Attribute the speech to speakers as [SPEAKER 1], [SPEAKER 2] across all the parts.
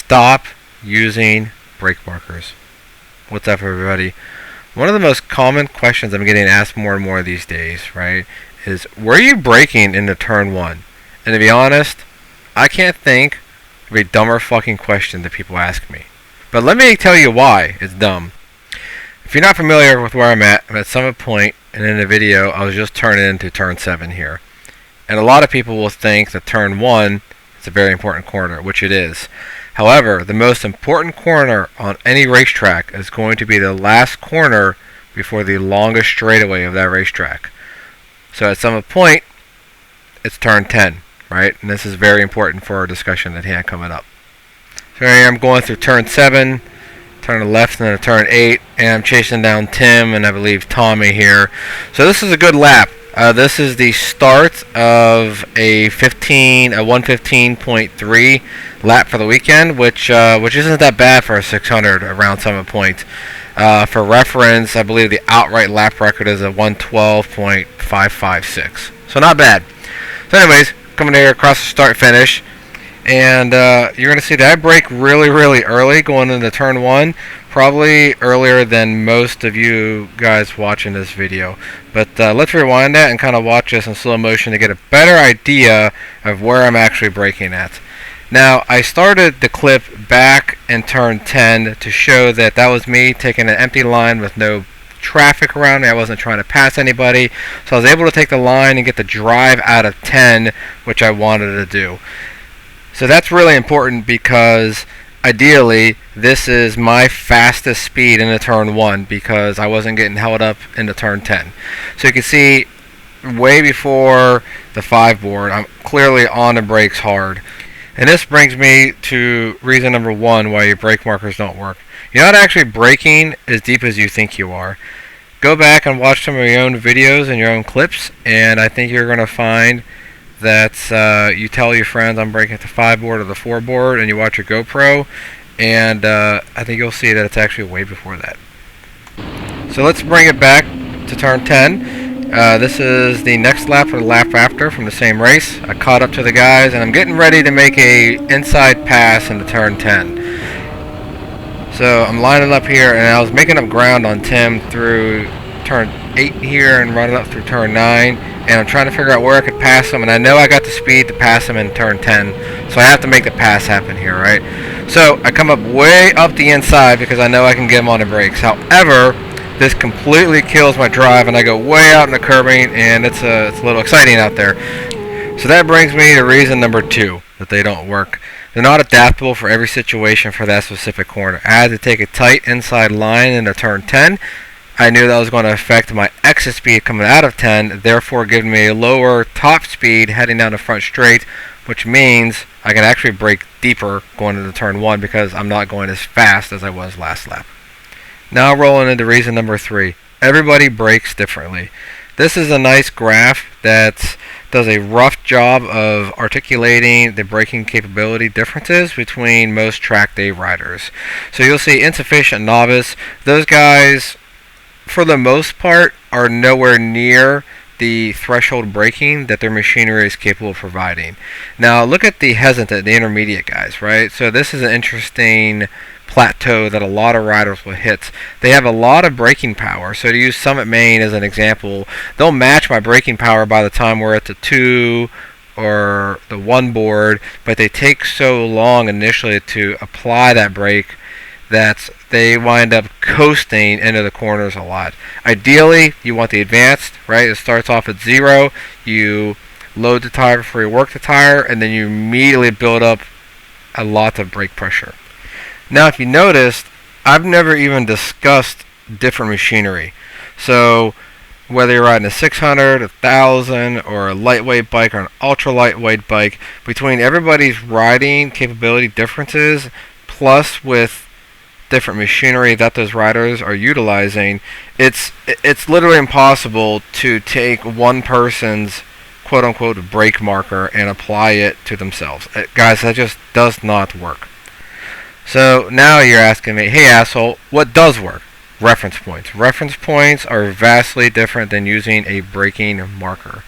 [SPEAKER 1] stop using brake markers. What's up, everybody? One of the most common questions I'm getting asked more and more these days, right, is were you braking into turn 1? And to be honest, I can't think of a dumber fucking question that people ask me. But let me tell you why it's dumb. If you're not familiar with where I'm at Summit Point, and in the video I was just turning into turn 7 here. And a lot of people will think that turn 1 is a very important corner, which it is. However, the most important corner on any racetrack is going to be the last corner before the longest straightaway of that racetrack. So at Summit Point, it's turn 10, right? And this is very important for our discussion at hand coming up. So here I'm going through turn 7, turn left, and then turn 8, and I'm chasing down Tim and I believe Tommy here. So this is a good lap. This is the start of a 115.3 lap for the weekend, which isn't that bad for a 600 around Summit Point. For reference, I believe the outright lap record is a 112.556. So not bad. So anyways, coming here across the start finish, and you're going to see that I brake really, really early going into turn 1. Probably earlier than most of you guys watching this video. But let's rewind that and kind of watch this in slow motion to get a better idea of where I'm actually braking at. Now, I started the clip back in turn 10 to show that that was me taking an empty line with no traffic around me. I wasn't trying to pass anybody. So I was able to take the line and get the drive out of 10, which I wanted to do. So that's really important because ideally, this is my fastest speed into turn 1 because I wasn't getting held up into turn 10. So you can see way before the 5 board, I'm clearly on the brakes hard. And this brings me to reason number 1 why your brake markers don't work. You're not actually braking as deep as you think you are. Go back and watch some of your own videos and your own clips, and I think you're going to find that you tell your friends I'm braking at the 5 board or the 4 board, and you watch your GoPro, and I think you'll see that it's actually way before that. So let's bring it back to turn 10. This is the next lap or the lap after from the same race. I caught up to the guys, and I'm getting ready to make a inside pass into turn 10. So I'm lining up here, and I was making up ground on Tim through turn 8 here and running up through turn 9. And I'm trying to figure out where I could pass him, and I know I got the speed to pass him in turn 10, so I have to make the pass happen here, right? So I come up way up the inside because I know I can get him on the brakes. However, this completely kills my drive, and I go way out in the curbing, and it's a little exciting out there. So that brings me to reason number 2, that they don't work. They're not adaptable for every situation for that specific corner. I had to take a tight inside line into turn 10. I knew that was going to affect my exit speed coming out of 10, therefore giving me a lower top speed heading down the front straight, which means I can actually brake deeper going into turn 1 because I'm not going as fast as I was last lap. Now rolling into reason number 3. Everybody brakes differently. This is a nice graph that does a rough job of articulating the braking capability differences between most track day riders. So you'll see insufficient novice. Those guys, for the most part, are nowhere near the threshold braking that their machinery is capable of providing. Now look at the hesitant, the intermediate guys, right? So this is an interesting plateau that a lot of riders will hit. They have a lot of braking power. So to use Summit Maine as an example, they'll match my braking power by the time we're at the 2 or the 1 board, but they take so long initially to apply that brake that they wind up coasting into the corners a lot. Ideally, you want the advanced, right? It starts off at 0, you load the tire before you work the tire, and then you immediately build up a lot of brake pressure. Now, if you noticed, I've never even discussed different machinery. So whether you're riding a 600, 1000, or a lightweight bike or an ultra lightweight bike, between everybody's riding capability differences, plus with different machinery that those riders are utilizing, it's literally impossible to take one person's quote-unquote brake marker and apply it to themselves. Guys, that just does not work. So now you're asking me, hey asshole, what does work? Reference points. Reference points are vastly different than using a braking marker.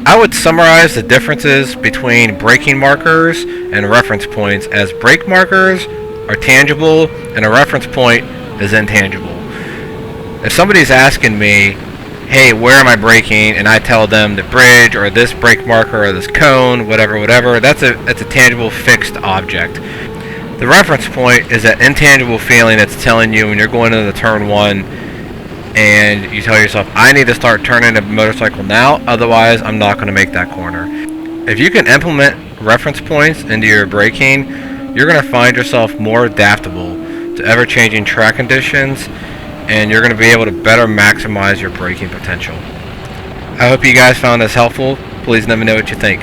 [SPEAKER 1] I would summarize the differences between braking markers and reference points as brake markers are tangible and a reference point is intangible. If somebody's asking me, hey, where am I braking, and I tell them the bridge or this brake marker or this cone, whatever, that's a tangible fixed object. The reference point is that intangible feeling that's telling you when you're going into the turn one and you tell yourself, I need to start turning the motorcycle now, otherwise I'm not going to make that corner. If you can implement reference points into your braking, you're going to find yourself more adaptable to ever-changing track conditions, and you're going to be able to better maximize your braking potential. I hope you guys found this helpful. Please let me know what you think.